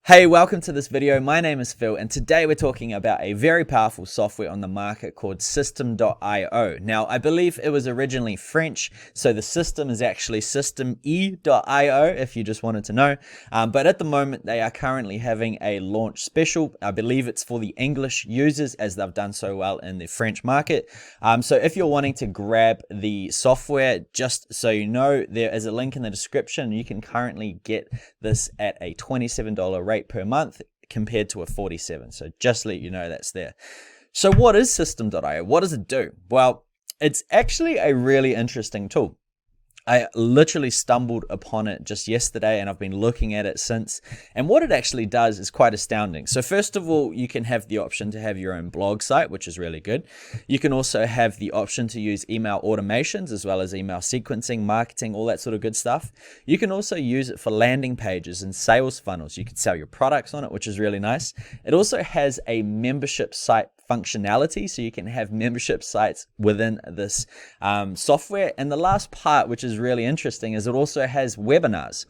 Hey, welcome to this video. My name is Phil, and today we're talking about a very powerful software on the market called systemeio. Now, I believe it was originally French, so the system is actually systemeio, if you just wanted to know. But at the moment, they are currently having a launch special. I believe it's for the English users, as they've done so well in the French market. So if you're wanting to grab the software, just so you know, there is a link in the description. You can currently get this at a $27 rate per month compared to a $47. So just to let you know that's there. So what is systemeio? What does it do? Well, it's actually a really interesting tool. I literally stumbled upon it just yesterday and I've been looking at it since. And what it actually does is quite astounding. So first of all, you can have the option to have your own blog site, which is really good. You can also have the option to use email automations as well as email sequencing, marketing, all that sort of good stuff. You can also use it for landing pages and sales funnels. You can sell your products on it, which is really nice. It also has a membership site functionality, so you can have membership sites within this software. And the last part, which is really interesting, is it also has webinars.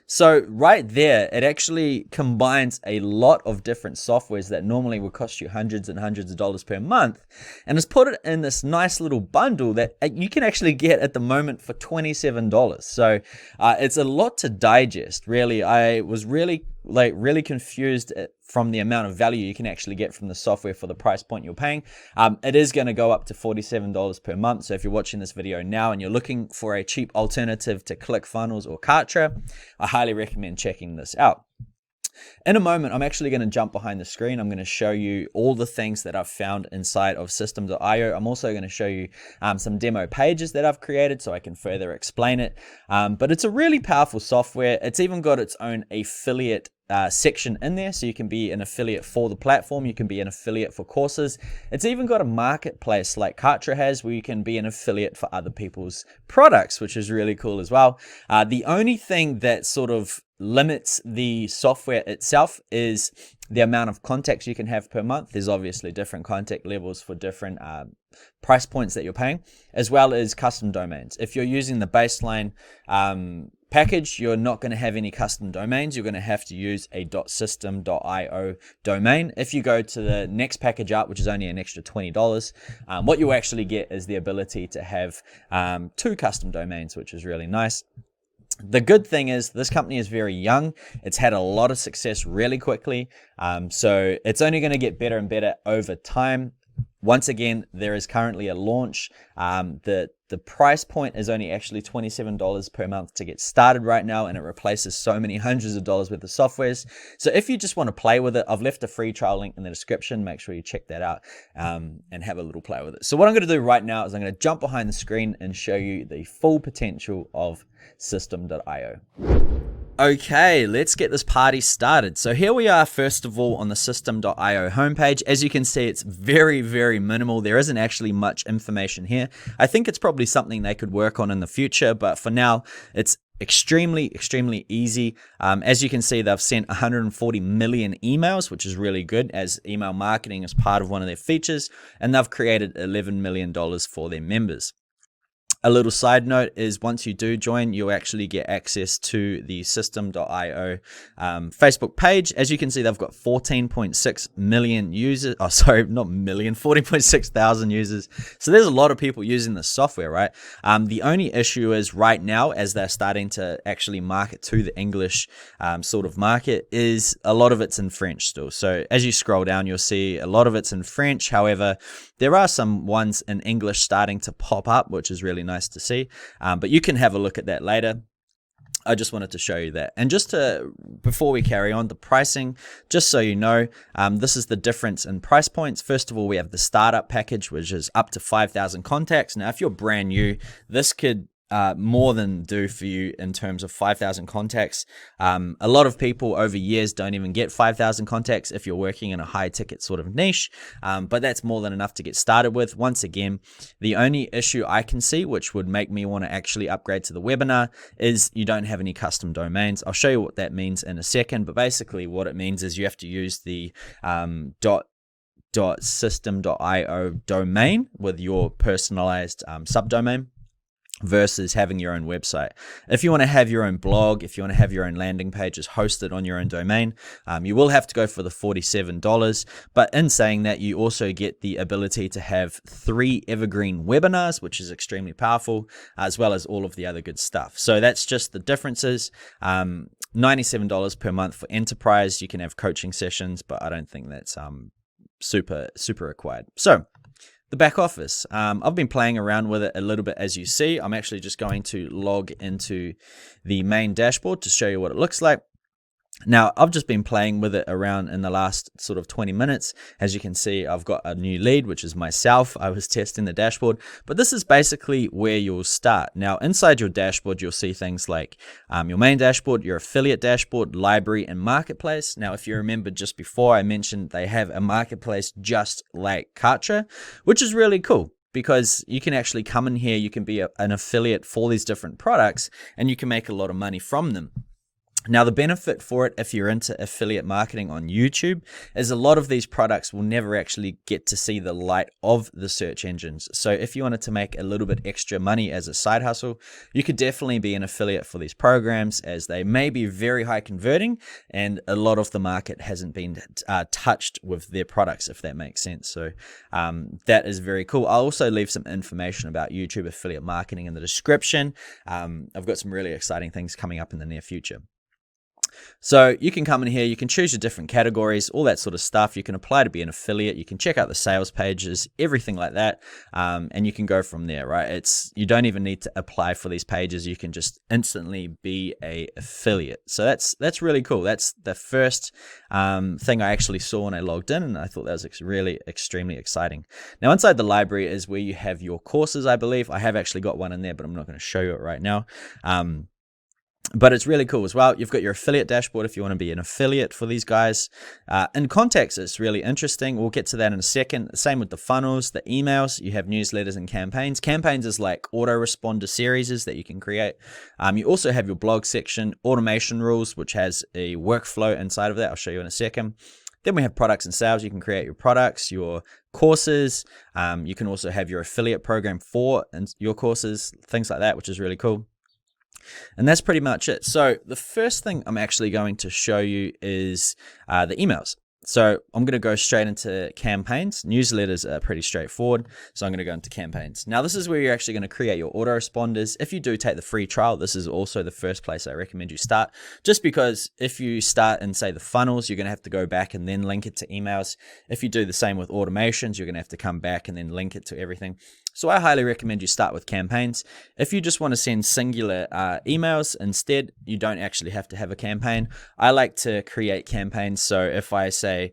So right there, it actually combines a lot of different softwares that normally would cost you hundreds and hundreds of dollars per month, and has put it in this nice little bundle that you can actually get at the moment for $27. So it's a lot to digest, really. I was really confused from the amount of value you can actually get from the software for the price point you're paying. It is going to go up to $47 per month. So if you're watching this video now and you're looking for a cheap alternative to ClickFunnels or Kartra, I highly recommend checking this out. In a moment, I'm actually going to jump behind the screen. I'm going to show you all the things that I've found inside of systemeio. I'm also going to show you some demo pages that I've created so I can further explain it. But it's a really powerful software. It's even got its own affiliate section in there, so you can be an affiliate for the platform. You can be an affiliate for courses. It's even got a marketplace like Kartra has, where you can be an affiliate for other people's products, which is really cool as well. The only thing that sort of limits the software itself is the amount of contacts you can have per month. There's obviously different contact levels for different price points that you're paying, as well as custom domains. If you're using the baseline package, you're not going to have any custom domains. You're going to have to use a .systemeio domain. If you go to the next package up, which is only an extra $20, what you actually get is the ability to have 2 custom domains, which is really nice. The good thing is this company is very young. It's had a lot of success really quickly. So it's only going to get better and better over time. Once again, there is currently a launch. The price point is only actually $27 per month to get started right now, and it replaces so many hundreds of dollars worth of softwares. So if you just want to play with it, I've left a free trial link in the description. Make sure you check that out and have a little play with it. So what I'm going to do right now is I'm going to jump behind the screen and show you the full potential of systemeio. Okay, let's get this party started. So here we are, first of all, on the systemeio homepage. As you can see, it's very, very minimal. There isn't actually much information here. I think it's probably something they could work on in the future, but for now, it's extremely easy. As you can see, they've sent 140 million emails, which is really good, as email marketing is part of one of their features, and they've created $11 million for their members. A little side note is once you do join, you'll actually get access to the systemeio Facebook page. As you can see, they've got 14.6 million users. Oh, sorry, not million, 14.6 thousand users. So there's a lot of people using this software, right? The only issue is right now, as they're starting to actually market to the English sort of market, is a lot of it's in French still. So as you scroll down, you'll see a lot of it's in French. However, there are some ones in English starting to pop up, which is really nice to see, but you can have a look at that later. I just wanted to show you that. And just before we carry on, the pricing, just so you know, this is the difference in price points. First of all, we have the startup package, which is up to 5,000 contacts. Now, if you're brand new, this could more than do for you in terms of 5,000 contacts. A lot of people over years don't even get 5,000 contacts if you're working in a high ticket sort of niche, but that's more than enough to get started with. Once again, the only issue I can see, which would make me want to actually upgrade to the webinar, is you don't have any custom domains. I'll show you what that means in a second, but basically what it means is you have to use the systemeio domain with your personalized subdomain. versus having your own website. If you want to have your own blog, if you want to have your own landing pages hosted on your own domain, you will have to go for the $47. But in saying that, you also get the ability to have 3 evergreen webinars, which is extremely powerful, as well as all of the other good stuff. So that's just the differences. $97 per month for enterprise. You can have coaching sessions, but I don't think that's super required. So the back office, I've been playing around with it a little bit. As you see, I'm actually just going to log into the main dashboard to show you what it looks like. Now, I've just been playing with it around in the last sort of 20 minutes. As you can see, I've got a new lead, which is myself. I was testing the dashboard, but this is basically where you'll start. Now, inside your dashboard, you'll see things like your main dashboard, your affiliate dashboard, library, and marketplace. Now, if you remember just before, I mentioned they have a marketplace just like Kartra, which is really cool, because you can actually come in here, you can be an affiliate for these different products, and you can make a lot of money from them. Now, the benefit for it, if you're into affiliate marketing on YouTube, is a lot of these products will never actually get to see the light of the search engines. So if you wanted to make a little bit extra money as a side hustle, you could definitely be an affiliate for these programs, as they may be very high converting, and a lot of the market hasn't been touched with their products, if that makes sense. So that is very cool. I'll also leave some information about YouTube affiliate marketing in the description. I've got some really exciting things coming up in the near future. So you can come in here, you can choose your different categories, all that sort of stuff. You can apply to be an affiliate. You can check out the sales pages, everything like that. And you can go from there, right? You don't even need to apply for these pages. You can just instantly be a affiliate. So that's really cool. That's the first thing I actually saw when I logged in, and I thought that was really extremely exciting. Now, inside the library is where you have your courses, I believe. I have actually got one in there, but I'm not going to show you it right now. But it's really cool as well. You've got your affiliate dashboard if you want to be an affiliate for these guys. In context, it's really interesting. We'll get to that in a second. Same with the funnels, the emails. You have newsletters and campaigns. Campaigns is like autoresponder series that you can create. You also have your blog section, automation rules, which has a workflow inside of that. I'll show you in a second. Then we have products and sales. You can create your products, your courses. You can also have your affiliate program for your courses, things like that, which is really cool. And that's pretty much it. So the first thing I'm actually going to show you is the emails. So I'm going to go straight into campaigns. Newsletters are pretty straightforward. So I'm going to go into campaigns. Now, this is where you're actually going to create your autoresponders. If you do take the free trial, this is also the first place I recommend you start. Just because if you start in, say, the funnels, you're going to have to go back and then link it to emails. If you do the same with automations, you're going to have to come back and then link it to everything. So I highly recommend you start with campaigns. If you just want to send singular emails instead, you don't actually have to have a campaign. I like to create campaigns. So if I say,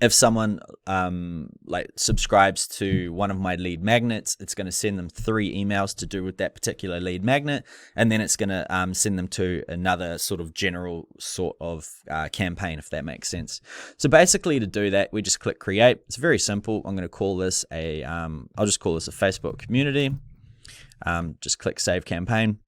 if someone like subscribes to one of my lead magnets, it's going to send them 3 emails to do with that particular lead magnet, and then it's going to send them to another sort of general sort of campaign, if that makes sense. So basically, to do that, we just click create. It's very simple. I'm going to call this I'll just call this a Facebook community. Just click save campaign.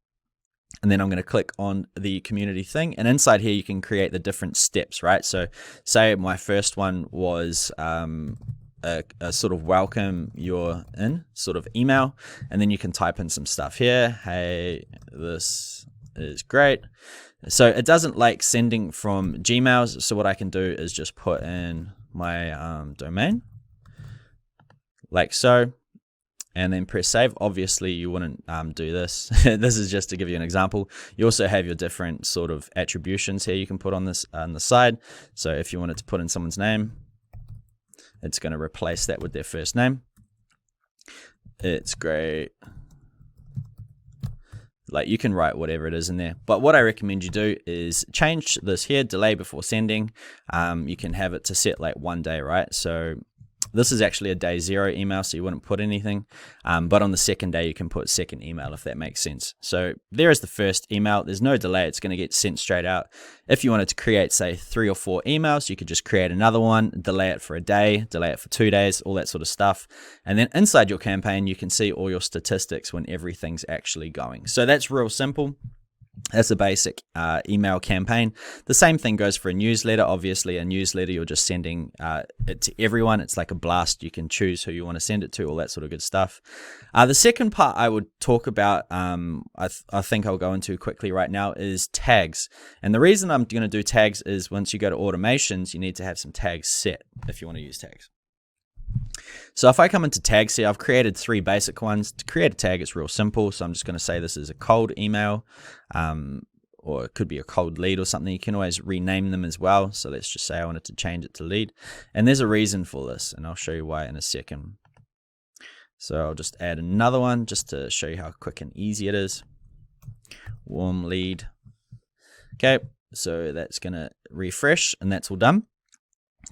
And then I'm going to click on the community thing. And inside here, you can create the different steps, right? So say my first one was a sort of welcome you're in sort of email. And then you can type in some stuff here. Hey, this is great. So it doesn't like sending from Gmails. So what I can do is just put in my domain like so. And then press save. Obviously, you wouldn't do this. This is just to give you an example. You also have your different sort of attributions here you can put on this on the side. So if you wanted to put in someone's name, it's going to replace that with their first name. It's great. Like, you can write whatever it is in there. But what I recommend you do is change this here, delay before sending. You can have it to set like 1 day, right? So this is actually a day 0 email, so you wouldn't put anything. But on the second day, you can put second email, if that makes sense. So there is the first email. There's no delay. It's going to get sent straight out. If you wanted to create, say, 3 or 4 emails, you could just create another one, delay it for a day, delay it for 2 days, all that sort of stuff. And then inside your campaign, you can see all your statistics when everything's actually going. So that's real simple. That's a basic email campaign. The same thing goes for a newsletter. Obviously, a newsletter, you're just sending it to everyone. It's like a blast. You can choose who you want to send it to, all that sort of good stuff. The second part I would talk about, I think I'll go into quickly right now, is tags. And the reason I'm going to do tags is once you go to automations, you need to have some tags set if you want to use tags. So if I come into tags here, I've created 3 basic ones. To create a tag, it's real simple. So I'm just going to say this is a cold email, or it could be a cold lead or something. You can always rename them as well. So let's just say I wanted to change it to lead. And there's a reason for this, and I'll show you why in a second. So I'll just add another one just to show you how quick and easy it is. Warm lead. Okay, so that's going to refresh, and that's all done.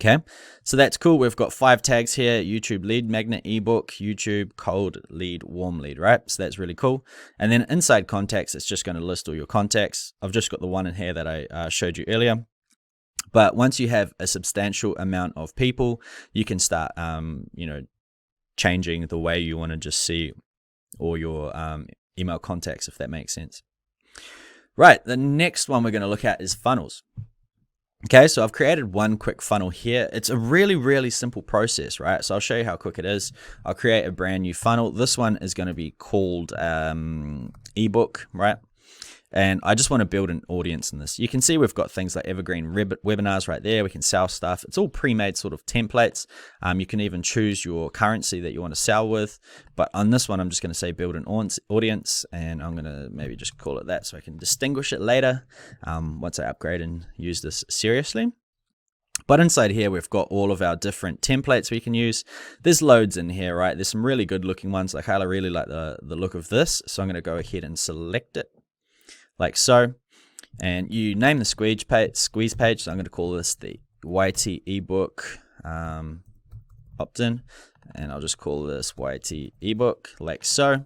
Okay, so that's cool. We've got 5 tags here: YouTube lead magnet, ebook, YouTube, cold lead, warm lead, right? So that's really cool. And then inside contacts, it's just going to list all your contacts. I've just got the one in here that I showed you earlier. But once you have a substantial amount of people, you can start, changing the way you want to just see all your email contacts, if that makes sense. Right, the next one we're going to look at is funnels. Okay, so I've created one quick funnel here. It's a really, really simple process, right? So I'll show you how quick it is. I'll create a brand new funnel. This one is going to be called ebook, right? And I just want to build an audience in this. You can see we've got things like evergreen webinars right there. We can sell stuff. It's all pre-made sort of templates. You can even choose your currency that you want to sell with. But on this one, I'm just going to say build an audience, and I'm going to maybe just call it that so I can distinguish it later once I upgrade and use this seriously. But inside here, we've got all of our different templates we can use. There's loads in here, right? There's some really good looking ones. Like I really like the look of this. So I'm going to go ahead and select it like so. And you name the squeeze page. So I'm going to call this the YT ebook opt-in. And I'll just call this YT ebook like so.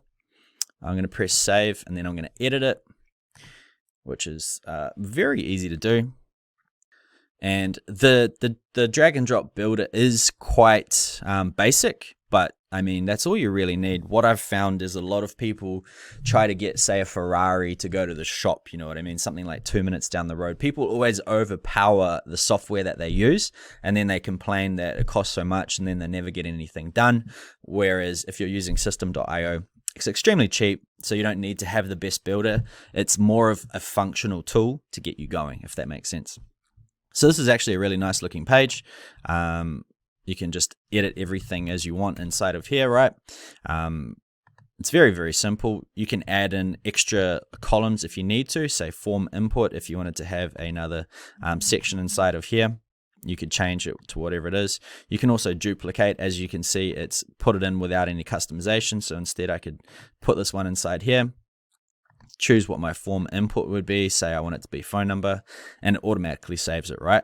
I'm going to press save, and then I'm going to edit it, which is very easy to do. And the drag and drop builder is quite basic, but I mean, that's all you really need. What I've found is a lot of people try to get, say, a Ferrari to go to the shop, you know what I mean? Something like 2 minutes down the road. People always overpower the software that they use, and then they complain that it costs so much, and then they never get anything done. Whereas if you're using system.io, it's extremely cheap, so you don't need to have the best builder. It's more of a functional tool to get you going, if that makes sense. So this is actually a really nice looking page. You can just edit everything as you want inside of here, right? It's very, very simple. You can add in extra columns if you need to, say form input. If you wanted to have another section inside of here, you could change it to whatever it is. You can also duplicate. As you can see, it's put it in without any customization. So instead I could put this one inside here, choose what my form input would be, say I want it to be phone number, and it automatically saves it, right?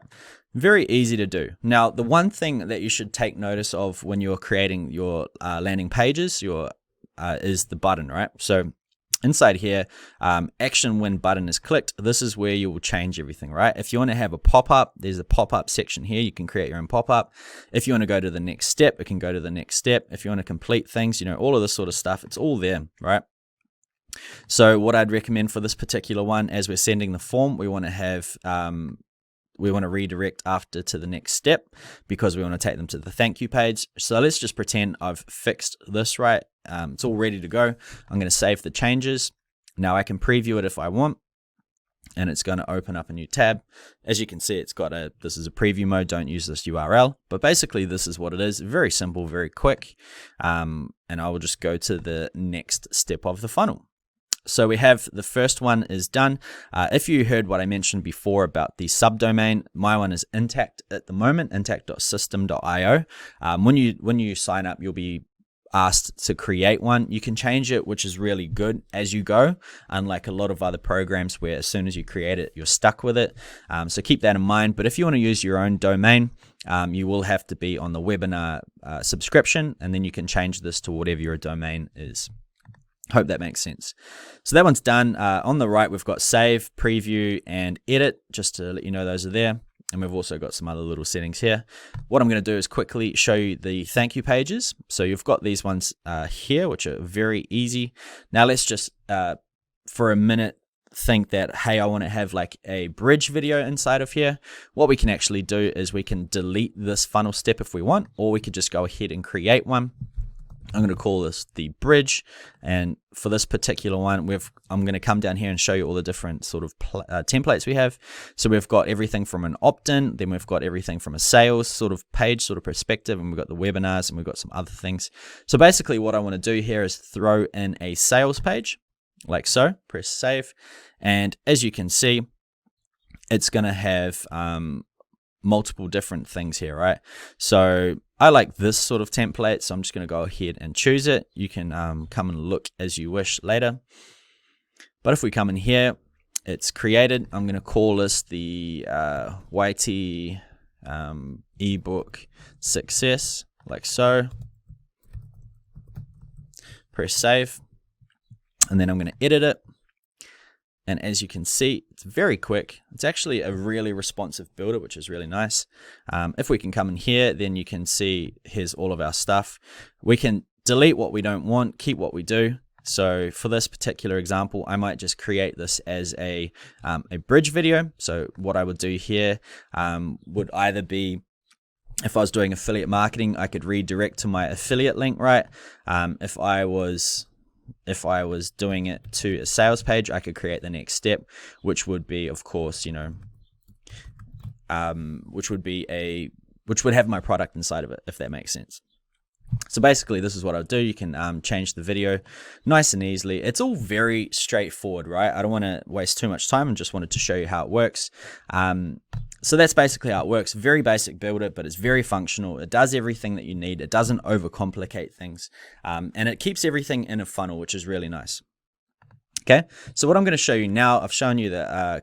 Very easy to do. Now, the one thing that you should take notice of when you're creating your landing pages is the button, right? So inside here, action when button is clicked, this is where you will change everything, right? If you want to have a pop-up, there's a pop-up section here. You can create your own pop-up. If you want to go to the next step, it can go to the next step. If you want to complete things, all of this sort of stuff, it's all there, right? So what I'd recommend for this particular one, as we're sending the form, we want to have we want to redirect after to the next step because we want to take them to the thank you page. So let's just pretend I've fixed this, right? It's all ready to go. I'm going to save the changes. Now I can preview it if I want, and it's going to open up a new tab. As you can see, it's got this is a preview mode. Don't use this URL, but basically this is what it is. Very simple, very quick. And I will just go to the next step of the funnel. So we have the first one is done. If you heard what I mentioned before about the subdomain, my one is intact at the moment, intact.system.io. When you sign up, you'll be asked to create one. You can change it, which is really good as you go, unlike a lot of other programs where as soon as you create it, you're stuck with it. So keep that in mind. But if you want to use your own domain, you will have to be on the webinar subscription, and then you can change this to whatever your domain is. Hope that makes sense. So that one's done. On the right, we've got save, preview, and edit, just to let you know those are there. And we've also got some other little settings here. What I'm going to do is quickly show you the thank you pages. So you've got these ones here, which are very easy. Now let's just, for a minute, think that, hey, I want to have like a bridge video inside of here, what we can actually do is we can delete this funnel step if we want, or we could just go ahead and create one. I'm going to call this the bridge, and for this particular one, I'm going to come down here and show you all the different sort of templates we have. So we've got everything from an opt-in, then we've got everything from a sales sort of page, sort of perspective, and we've got the webinars, and we've got some other things. So basically what I want to do here is throw in a sales page, like so. Press save, and as you can see, it's going to have multiple different things here, right? So I like this sort of template, so I'm just going to go ahead and choose it. You can come and look as you wish later. But if we come in here, it's created. I'm going to call this the YT ebook success, like so. Press save, and then I'm going to edit it. And as you can see, it's very quick. It's actually a really responsive builder, which is really nice. If we can come in here, then you can see here's all of our stuff. We can delete what we don't want, keep what we do. So for this particular example, I might just create this as a bridge video. So what I would do here would either be, if I was doing affiliate marketing, I could redirect to my affiliate link, right? If I was doing it to a sales page, I could create the next step, which would be, of course, which would have my product inside of it, if that makes sense. So basically, this is what I'll do. You can change the video nice and easily. It's all very straightforward, right? I don't want to waste too much time and just wanted to show you how it works. So that's basically how it works. Very basic builder, but it's very functional. It does everything that you need. It doesn't overcomplicate things. And it keeps everything in a funnel, which is really nice. Okay, so what I'm going to show you now, I've shown you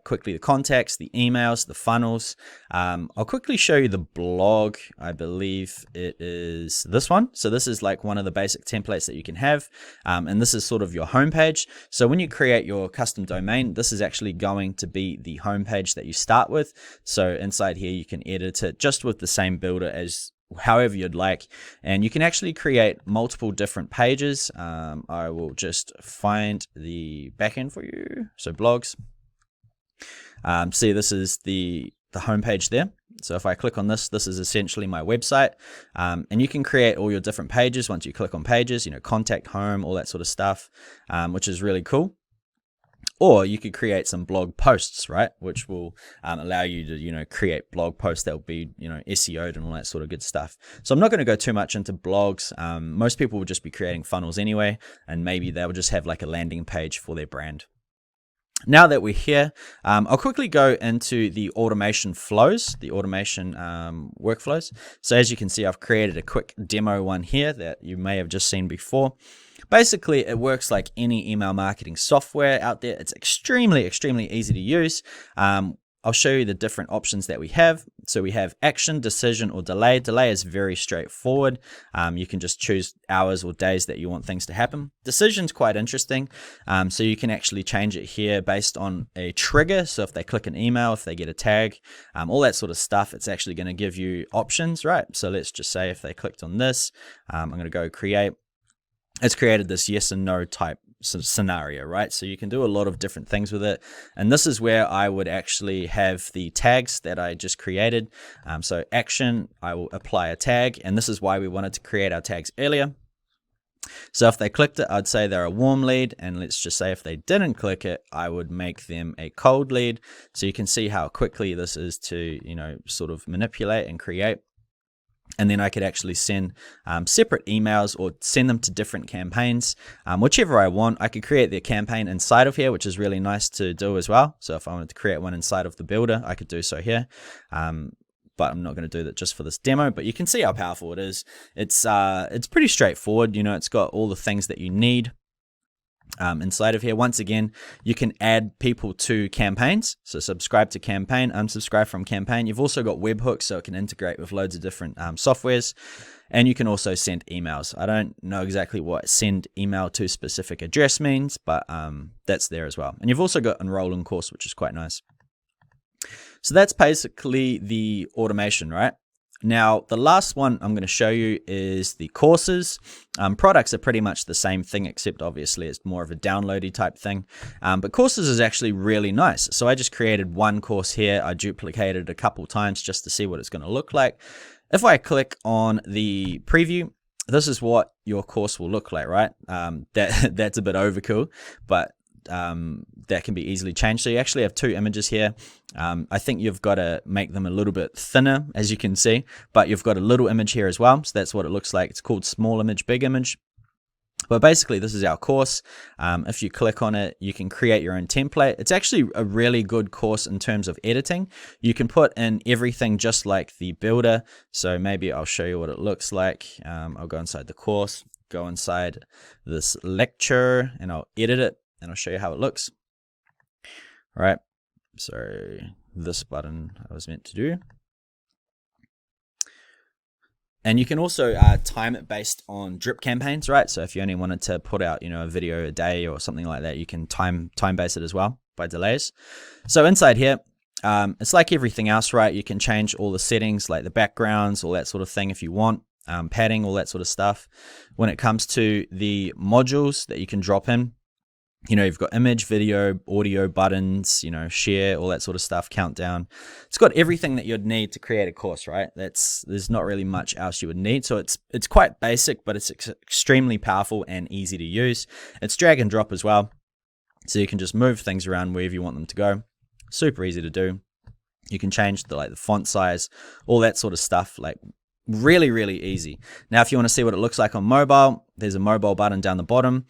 quickly the contacts, the emails, the funnels. I'll quickly show you the blog. I believe it is this one. So this is like one of the basic templates that you can have. And this is sort of your homepage. So when you create your custom domain, this is actually going to be the homepage that you start with. So inside here, you can edit it just with the same builder as however you'd like, and you can actually create multiple different pages. I will just find the backend for you. So blogs. See, this is the homepage there. So if I click on this, this is essentially my website, and you can create all your different pages once you click on pages. Contact, home, all that sort of stuff, which is really cool. Or you could create some blog posts, right? Which will allow you to, create blog posts that will be, SEO'd and all that sort of good stuff. So I'm not going to go too much into blogs. Most people will just be creating funnels anyway, and maybe they'll just have like a landing page for their brand. Now that we're here, I'll quickly go into the automation flows, the automation workflows. So as you can see, I've created a quick demo one here that you may have just seen before. Basically, it works like any email marketing software out there. It's extremely, extremely easy to use. I'll show you the different options that we have. So we have action, decision, or delay. Delay is very straightforward. You can just choose hours or days that you want things to happen. Decision's quite interesting. So you can actually change it here based on a trigger. So if they click an email, if they get a tag, all that sort of stuff, it's actually going to give you options, right? So let's just say if they clicked on this, I'm going to go create. It's created this yes and no type scenario, right? So you can do a lot of different things with it. And this is where I would actually have the tags that I just created. So action, I will apply a tag. And this is why we wanted to create our tags earlier. So if they clicked it, I'd say they're a warm lead. And let's just say if they didn't click it, I would make them a cold lead. So you can see how quickly this is to, sort of manipulate and create. And then I could actually send separate emails or send them to different campaigns, whichever I want. I could create the campaign inside of here, which is really nice to do as well. So if I wanted to create one inside of the builder, I could do so here. But I'm not going to do that just for this demo. But you can see how powerful it is. It's pretty straightforward. It's got all the things that you need. Inside of here, once again, you can add people to campaigns. So subscribe to campaign, unsubscribe from campaign. You've also got webhooks, so it can integrate with loads of different softwares. And you can also send emails. I don't know exactly what send email to specific address means, but that's there as well. And you've also got enroll in course, which is quite nice. So that's basically the automation, right? Now, the last one I'm going to show you is the courses. Products are pretty much the same thing, except obviously it's more of a downloady type thing. But courses is actually really nice. So I just created one course here. I duplicated it a couple times just to see what it's going to look like. If I click on the preview, this is what your course will look like, right? That's a bit overkill, but that can be easily changed. So you actually have two images here. I think you've got to make them a little bit thinner, as you can see, but you've got a little image here as well. So that's what it looks like. It's called small image, big image. But basically, this is our course. If you click on it, you can create your own template. It's actually a really good course in terms of editing. You can put in everything just like the builder. So maybe I'll show you what it looks like. I'll go inside the course, go inside this lecture, and I'll edit it, and I'll show you how it looks. All right, so this button I was meant to do. And you can also time it based on drip campaigns, right? So if you only wanted to put out, a video a day or something like that, you can time base it as well by delays. So inside here, it's like everything else, right? You can change all the settings, like the backgrounds, all that sort of thing if you want, padding, all that sort of stuff. When it comes to the modules that you can drop in, you've got image, video, audio, buttons, share, all that sort of stuff, countdown. It's got everything that you'd need to create a course, right? There's not really much else you would need. So it's quite basic, but it's extremely powerful and easy to use. It's drag and drop as well. So you can just move things around wherever you want them to go. Super easy to do. You can change the font size, all that sort of stuff, like really, really easy. Now, if you want to see what it looks like on mobile, there's a mobile button down the bottom,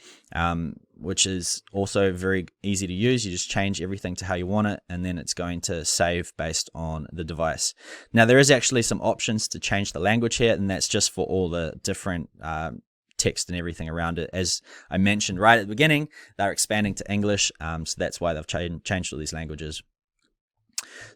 which is also very easy to use. You just change everything to how you want it, and then it's going to save based on the device. Now, there is actually some options to change the language here, and that's just for all the different text and everything around it. As I mentioned right at the beginning, they're expanding to English, so that's why they've changed all these languages.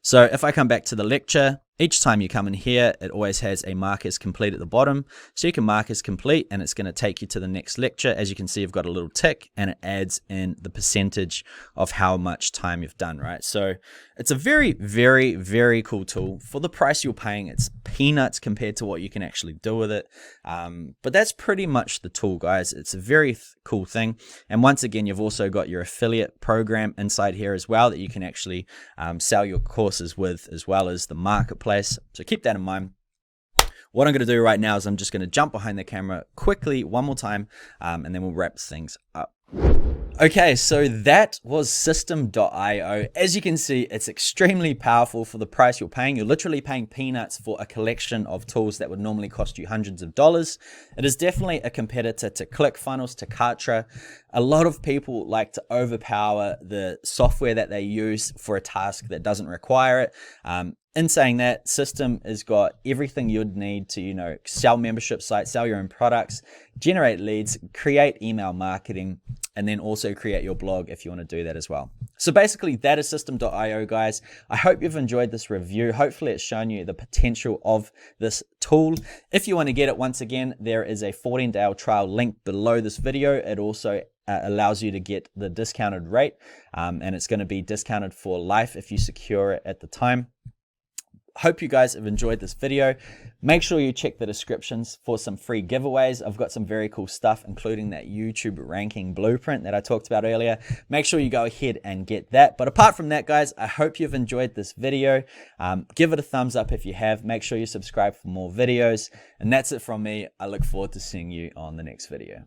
So if I come back to the lecture, each time you come in here, it always has a mark as complete at the bottom. So you can mark as complete and it's going to take you to the next lecture. As you can see, you've got a little tick and it adds in the percentage of how much time you've done, right? So it's a very, very, very cool tool. For the price you're paying, it's peanuts compared to what you can actually do with it. But that's pretty much the tool, guys. It's a very cool thing. And once again, you've also got your affiliate program inside here as well that you can actually sell your courses with, as well as the marketplace. So keep that in mind. What I'm going to do right now is I'm just going to jump behind the camera quickly one more time, and then we'll wrap things up. Okay, so that was systemeio. As you can see, it's extremely powerful for the price you're paying. You're literally paying peanuts for a collection of tools that would normally cost you hundreds of dollars. It is definitely a competitor to ClickFunnels, to Kartra. A lot of people like to overpower the software that they use for a task that doesn't require it. In saying that, System has got everything you'd need to, sell membership sites, sell your own products, generate leads, create email marketing, and then also create your blog if you want to do that as well. So basically, that is systemeio, guys. I hope you've enjoyed this review. Hopefully, it's shown you the potential of this tool. If you want to get it, once again, there is a 14-day trial link below this video. It also allows you to get the discounted rate, and it's going to be discounted for life if you secure it at the time. Hope you guys have enjoyed this video. Make sure you check the descriptions for some free giveaways. I've got some very cool stuff, including that YouTube ranking blueprint that I talked about earlier. Make sure you go ahead and get that. But apart from that, guys, I hope you've enjoyed this video. Give it a thumbs up if you have. Make sure you subscribe for more videos. And that's it from me. I look forward to seeing you on the next video.